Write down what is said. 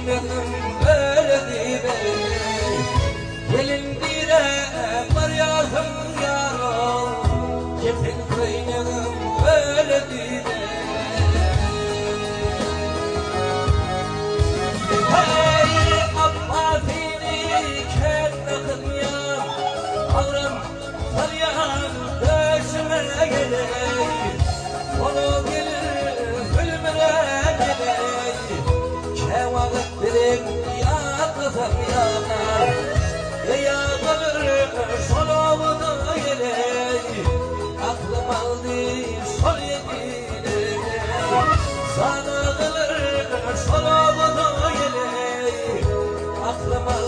kıymedim böyle dibe. Gelin dire var yarım yarım, yetin kıymedim böyle dibe. Hey Abbatini kendin ya, ağrım saryan döşüme geley. Onu gelir gülmere geley. Kevağıt birin ya kızım yanar, ya kalır şolovuna geley. Aklım aldı sol yedine, sana kalır şolovuna geley. Aklım aldı